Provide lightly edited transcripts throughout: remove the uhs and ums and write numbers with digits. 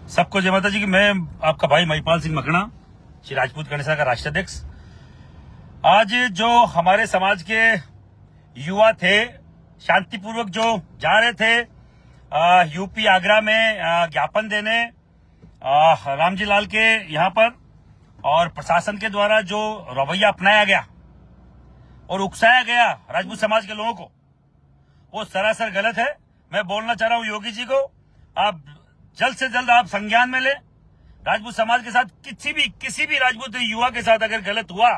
सबको जय माता जी की। मैं आपका भाई महिपाल सिंह मकड़ा, श्री राजपूत गणेशा का राष्ट्रीय अध्यक्ष। आज जो हमारे समाज के युवा थे, शांतिपूर्वक जो जा रहे थे यूपी आगरा में ज्ञापन देने रामजी लाल के यहाँ पर, और प्रशासन के द्वारा जो रवैया अपनाया गया और उकसाया गया राजपूत समाज के लोगों को, वो सरासर गलत है। मैं बोलना चाह रहा हूँ योगी जी को, आप जल्द से जल्द आप संज्ञान में ले। राजपूत समाज के साथ किसी भी राजपूत युवा के साथ अगर गलत हुआ,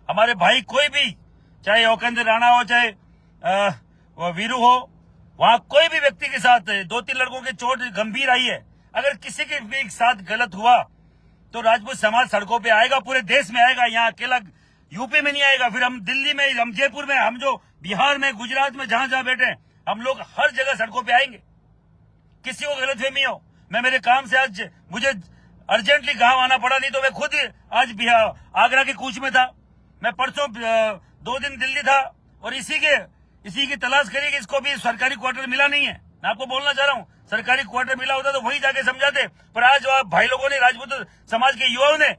हमारे भाई कोई भी, चाहे योगेंद्र राणा हो, चाहे वीरू हो, वहां कोई भी व्यक्ति के साथ 2-3 लड़कों की चोट गंभीर आई है, अगर किसी के भी साथ गलत हुआ तो राजपूत समाज सड़कों पे आएगा, पूरे देश में आएगा। यहाँ अकेला यूपी में नहीं आएगा, फिर हम दिल्ली में, हम जयपुर में, हम जो बिहार में, गुजरात में, जहां जहां बैठे हम लोग हर जगह सड़कों पे आएंगे। किसी को गलतफहमी हो, मैं मेरे काम से आज मुझे अर्जेंटली गांव आना पड़ा, नहीं तो मैं खुद आज आगरा के कूच में था। मैं परसों 2 दिन दिल्ली था और इसी की तलाश करी कि इसको भी सरकारी क्वार्टर मिला नहीं है। मैं आपको बोलना चाह रहा हूँ, सरकारी क्वार्टर मिला होता तो वही जाके समझाते, पर आज भाई लोगों ने, राजपूत समाज के युवाओं ने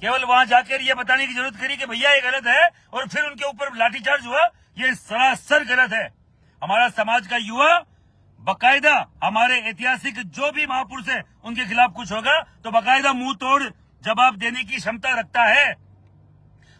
केवल वहां जाकर ये बताने की जरूरत करी कि भैया ये गलत है, और फिर उनके ऊपर लाठीचार्ज हुआ। ये सरासर गलत है। हमारा समाज का युवा बकायदा हमारे ऐतिहासिक जो भी महापुरुष है उनके खिलाफ कुछ होगा तो बकायदा मुंह तोड़ जवाब देने की क्षमता रखता है,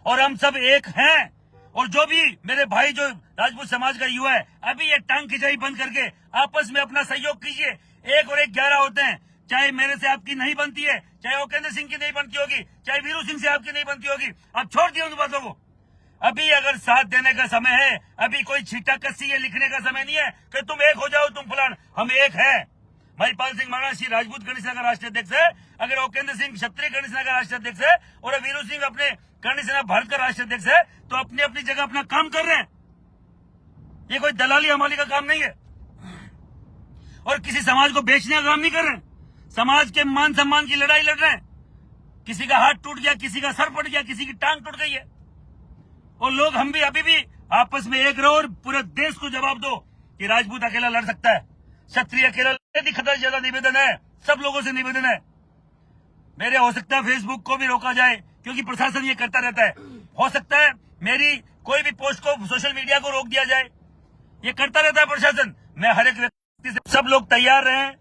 और हम सब एक हैं। और जो भी मेरे भाई जो राजपूत समाज का युवा है, अभी ये टांग खिंचाई बंद करके आपस में अपना सहयोग कीजिए। 1 और 1 11 होते हैं। चाहे मेरे से आपकी नहीं बनती है, चाहे योगेंद्र सिंह की नहीं बनती होगी, चाहे वीरू सिंह से आपकी नहीं बनती होगी, अब छोड़ दिए उन बातों को। अभी अगर साथ देने का समय है, अभी कोई छीटा कस्सी लिखने का समय नहीं है कि तुम एक हो जाओ, तुम फलान। हम एक है। महिपाल सिंह मकड़ा श्री राजपूत गणेशा का राष्ट्रीय अध्यक्ष है, अगर योगेंद्र सिंह क्षत्रिय गणेशा का राष्ट्रीय अध्यक्ष है, और वीरू सिंह अपने गणेशा भारत का राष्ट्रीय अध्यक्ष है, तो अपनी अपनी जगह अपना काम कर रहे हैं। ये कोई दलाली हमारी का काम नहीं है, और किसी समाज को बेचने का काम नहीं कर रहे हैं। समाज के मान सम्मान की लड़ाई लड़ रहे हैं। किसी का हाथ टूट गया, किसी का सर फट गया, किसी की टांग टूट गई है, और लोग हम भी अभी भी आपस में एक रहो और पूरे देश को जवाब दो कि राजपूत अकेला लड़ सकता है, क्षत्रिय अकेला। यदि खतरा ज्यादा निवेदन है, सब लोगों से निवेदन है, मेरे हो सकता है फेसबुक को भी रोका जाए, क्योंकि प्रशासन ये करता रहता है। हो सकता है मेरी कोई भी पोस्ट को सोशल मीडिया को रोक दिया जाए, ये करता रहता है प्रशासन। मैं हर एक व्यक्ति से, सब लोग तैयार रहें,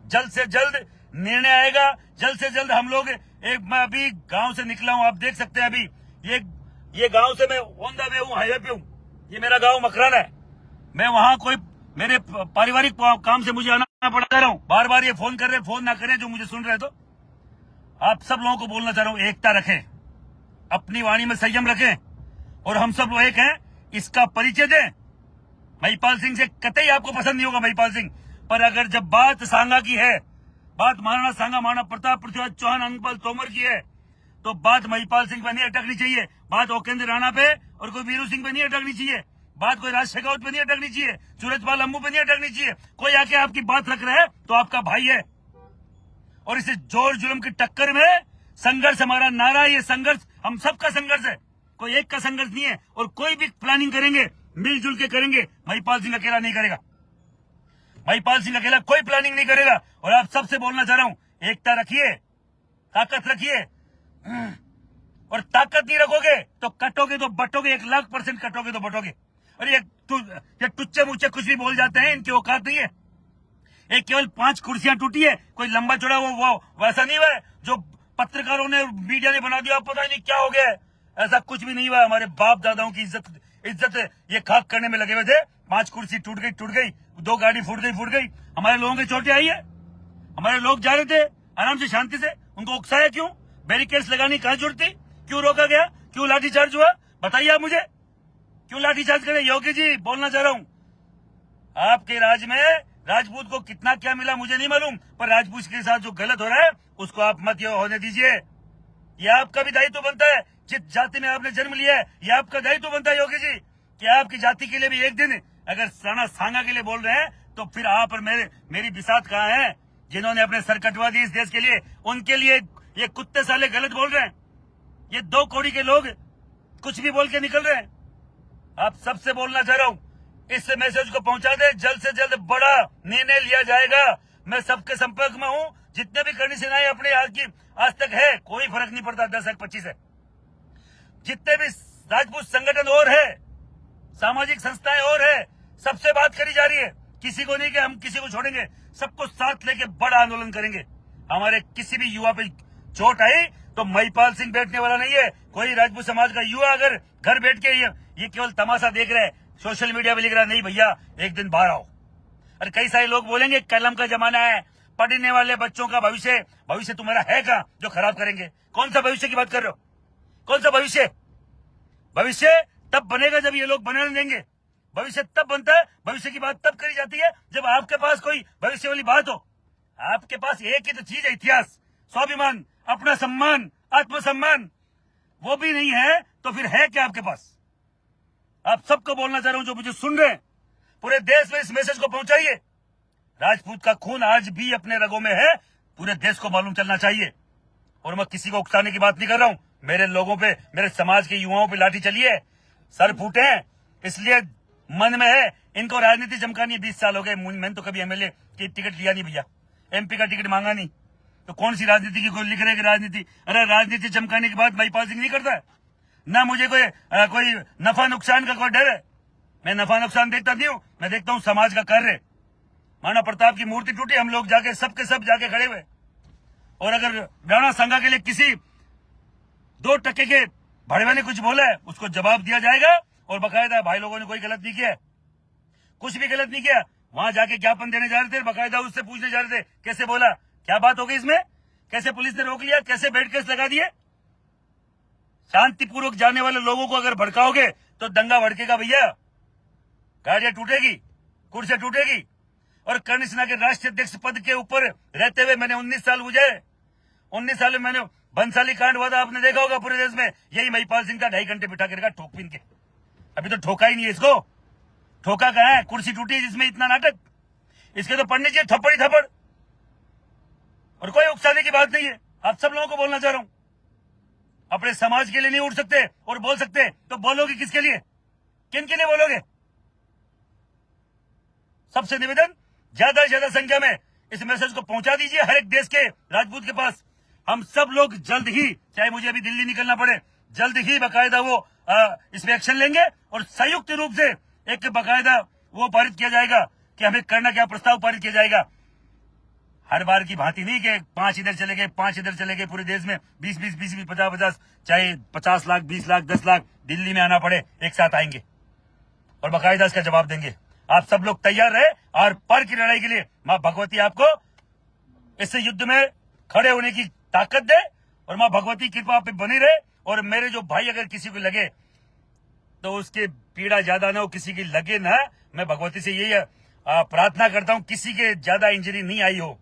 जल्द से जल्द निर्णय आएगा। जल्द से जल्द हम लोग मैं अभी गांव से निकला हूं, आप देख सकते हैं अभी ये गांव से मैं ऑन द वे हूं, हाईवे पे हूं। ये मेरा गांव मकराना है। मैं वहां कोई मेरे पारिवारिक काम से मुझे आना पड़ रहा हूं। बार बार ये फोन कर रहे, फोन ना करें जो मुझे सुन रहे। तो आप सब लोगों को बोलना चाह रहा हूं, एकता रखें, अपनी वाणी में संयम रखें, और हम सब लोग एक हैं, इसका परिचय दें। महिपाल सिंह से कतई आपको पसंद नहीं होगा महिपाल सिंह, पर अगर जब बात सांगा की है, बात महाराणा सांगा, महाराणा प्रताप, पृथ्वीराज चौहान, अंकपाल तोमर की है, तो बात महिपाल सिंह पे नहीं अटकनी चाहिए, बात योगेंद्र राणा पे और कोई वीरू सिंह पे नहीं अटकनी चाहिए, बात कोई राज शेखावत पे नहीं अटकनी चाहिए, सूरजपाल अम्बू पे नहीं अटकनी चाहिए। कोई आके आपकी बात रख रहा है तो आपका भाई है, और इसे जोर जुल्म की टक्कर में संघर्ष हमारा नारा है। ये संघर्ष हम सबका संघर्ष है, कोई एक का संघर्ष नहीं है। और कोई भी प्लानिंग करेंगे मिलजुल के करेंगे, महिपाल सिंह अकेला नहीं करेगा। महिपाल सिंह अकेला कोई प्लानिंग नहीं करेगा। और आप सबसे बोलना चाह रहा हूं, एकता रखिए, ताकत रखिए, और ताकत नहीं रखोगे तो कटोगे तो बटोगे, 1,00,000% कटोगे तो बटोगे। और ये टुच्चे मुच्चे कुछ भी बोल जाते हैं, इनकी औकात नहीं है। एक केवल 5 कुर्सियां टूटी है, कोई लंबा चौड़ा वो वैसा नहीं हुआ है जो पत्रकारों ने, मीडिया ने बना दिया, पता नहीं क्या हो गया है। ऐसा कुछ भी नहीं हुआ। हमारे बाप दादाओं की इज्जत ये खाक करने में लगे हुए थे। 5 कुर्सी टूट गई, 2 गाड़ी फूट गई। हमारे लोगों की चोटें आई है, हमारे लोग जा रहे थे आराम से, शांति से, उनको उकसाया क्यों? बैरिकेड्स लगाने की कहां जरूरत थी? क्यों रोका गया? क्यों लाठीचार्ज हुआ? बताइए आप मुझे, क्यों लाठीचार्ज करें? योगी जी बोलना चाह रहा हूं, आपके राज में राजपूत को कितना क्या मिला मुझे नहीं मालूम, पर राजपूत के साथ जो गलत हो रहा है उसको आप मत होने दीजिए। ये आपका भी दायित्व बनता है, जिस जाति में आपने जन्म लिया है, ये आपका दायित्व बनता है योगी जी, कि आपकी जाति के लिए भी एक दिन अगर सांगा के लिए बोल रहे हैं, तो फिर आप और मेरी बिसात कहाँ है? जिन्होंने अपने सर कटवा दिए इस देश के लिए, उनके लिए ये कुत्ते साले गलत बोल रहे हैं। ये 2 कौड़ी के लोग कुछ भी बोल के निकल रहे हैं। आप सबसे बोलना चाह रहा हूं, इस मैसेज को पहुंचा दे, जल्द से जल्द बड़ा निर्णय लिया जाएगा। मैं सबके संपर्क में हूं। जितने भी करनी सेनाएं अपने आज तक है, कोई फर्क नहीं पड़ता 10 है 25 है। जितने भी राजपूत संगठन और है, सामाजिक संस्थाएं और है, सबसे बात करी जा रही है। किसी को नहीं कि हम किसी को छोड़ेंगे, सबको साथ लेके बड़ा आंदोलन करेंगे। हमारे किसी भी युवा पे चोट आई तो महिपाल सिंह बैठने वाला नहीं है। कोई राजपूत समाज का युवा अगर घर बैठ के ये केवल तमाशा देख रहा है, सोशल मीडिया पे लिख रहा है, नहीं भैया एक दिन बाहर आओ। और कई सारे लोग बोलेंगे कलम का जमाना है, पढ़ने वाले बच्चों का भविष्य तुम्हारा है क्या जो खराब करेंगे? कौन सा भविष्य की बात कर रहे हो? कौन सा भविष्य? भविष्य तब बनेगा जब ये लोग बनाने देंगे। भविष्य तब बनता है, भविष्य की बात तब करी जाती है जब आपके पास कोई भविष्य वाली बात हो। आपके पास एक ही तो चीज है, इतिहास, स्वाभिमान, अपना सम्मान, आत्मसम्मान, वो भी नहीं है तो फिर है क्या आपके पास? आप सबको बोलना चाह रहा हूं जो मुझे सुन रहे हैं, पूरे देश में इस मैसेज को पहुंचाइए। राजपूत का खून आज भी अपने रगों में है, पूरे देश को मालूम चलना चाहिए। और मैं किसी को उकसाने की बात नहीं कर रहा हूं। मेरे लोगों पे, मेरे समाज के युवाओं पे लाठी चली है, सर फूटे हैं, इसलिए मन में है इनको राजनीति चमकानी है। 20 साल हो गए, मैंने तो कभी एमएलए की टिकट लिया नहीं भैया, एमपी का टिकट मांगा नहीं, तो कौन सी राजनीति की कोई लिख रहे कि राजनीति? अरे राजनीति चमकाने की बात महिपाल सिंह नहीं करता है ना। मुझे कोई नफा नुकसान का कोई डर है? मैं नफा नुकसान देखता नहीं हूं, मैं देखता हूं समाज का कार्य। माना प्रताप की मूर्ति टूटी, हम लोग जाके सबके सब जाके खड़े हुए, और अगर राणा संघा के लिए किसी 2% के भड़वे ने कुछ बोला है, उसको जवाब दिया जाएगा। और बकायदा भाई लोगों ने कोई गलत नहीं किया, कुछ भी गलत नहीं किया। वहां जाके ज्ञापन देने जा रहे थे, बकायदा उससे पूछने जा रहे थे कैसे बोला, क्या बात हो गई इसमें, कैसे पुलिस ने रोक लिया, कैसे बेड केस लगा दिए। शांतिपूर्वक जाने वाले लोगों को अगर भड़काओगे तो दंगा भड़केगा भैया, गाड़ियां टूटेगी, कुर्सियां टूटेगी। और कर्ण सेना के राष्ट्रीय अध्यक्ष पद के ऊपर रहते हुए मैंने 19 साल गुजारे। 19 साल में मैंने भंसाली कांड हुआ था, आपने देखा होगा पूरे देश में। यही महिपाल सिंह का 2.5 घंटे बिठा के रखा ठोक पीन के। अभी तो ठोका ही नहीं है इसको, ठोका कहां है? कुर्सी टूटी जिसमें इतना नाटक, इसके तो पढ़ने चाहिए थप्पड़ ही थप्पड़। और कोई उकसाने की बात नहीं है, आप सब लोगों को बोलना चाह रहा हूं। अपने समाज के लिए नहीं उठ सकते और बोल सकते तो बोलोगे किसके लिए, किन के लिए बोलोगे? सबसे निवेदन, ज्यादा से ज्यादा संख्या में इस मैसेज को पहुंचा दीजिए हर एक देश के राजपूत के पास। हम सब लोग जल्द ही, चाहे मुझे अभी दिल्ली निकलना पड़े, जल्द ही बकायदा वो इसमें एक्शन लेंगे और संयुक्त रूप से एक बकायदा वो पारित किया जाएगा कि हमें करना क्या, प्रस्ताव पारित किया जाएगा। हर बार की भांति नहीं कि 5 इधर चले गए, 5 इधर चले गए, पूरे देश में 20, 50, चाहे 50 लाख, 20 लाख, 10 लाख दिल्ली में आना पड़े, एक साथ आएंगे और बकायदा इसका जवाब देंगे। आप सब लोग तैयार रहे और पर की लड़ाई के लिए मां भगवती आपको इस युद्ध में खड़े होने की ताकत दे और मां भगवती कृपा आप पे बनी रहे। और मेरे जो भाई अगर किसी को लगे तो उसके पीड़ा ज्यादा ना हो, किसी की लगे ना, मैं भगवती से यही प्रार्थना करता हूं किसी के ज्यादा इंजरी नहीं आई हो,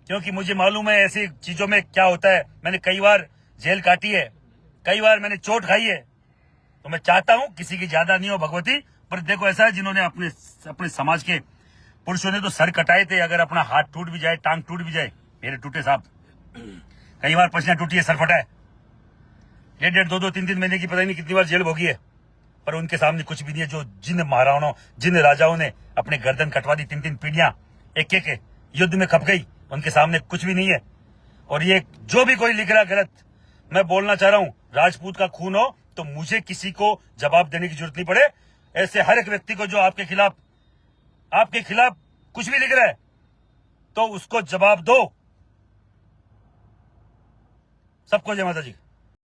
क्योंकि मुझे मालूम है ऐसी चीजों में क्या होता है। मैंने कई बार जेल काटी है, कई बार मैंने चोट खाई है, तो मैं चाहता हूं किसी की ज्यादा नहीं हो भगवती। पर देखो ऐसा है, जिन्होंने अपने समाज के पुरुषों ने तो सर कटाए थे, अगर अपना हाथ टूट भी जाए, टांग टूट भी जाए, मेरे टूटे साहब, कई बार पसीना टूटी है, सर फटा है, 1.5, 2, 3 महीने की पता नहीं कितनी बार जेल भोगी है, पर उनके सामने कुछ भी नहीं है। जो जिन महाराणाओं, जिन राजाओं ने अपने गर्दन कटवा दी, 3 पीढ़ियां एक युद्ध में खप गई, उनके सामने कुछ भी नहीं है। और ये जो भी कोई लिख रहा गलत, मैं बोलना चाह रहा हूं, राजपूत का खून हो तो मुझे किसी को जवाब देने की जरूरत नहीं पड़े। ऐसे हर एक व्यक्ति को जो आपके खिलाफ कुछ भी लिख रहा है तो उसको जवाब दो। सबको जय माता जी।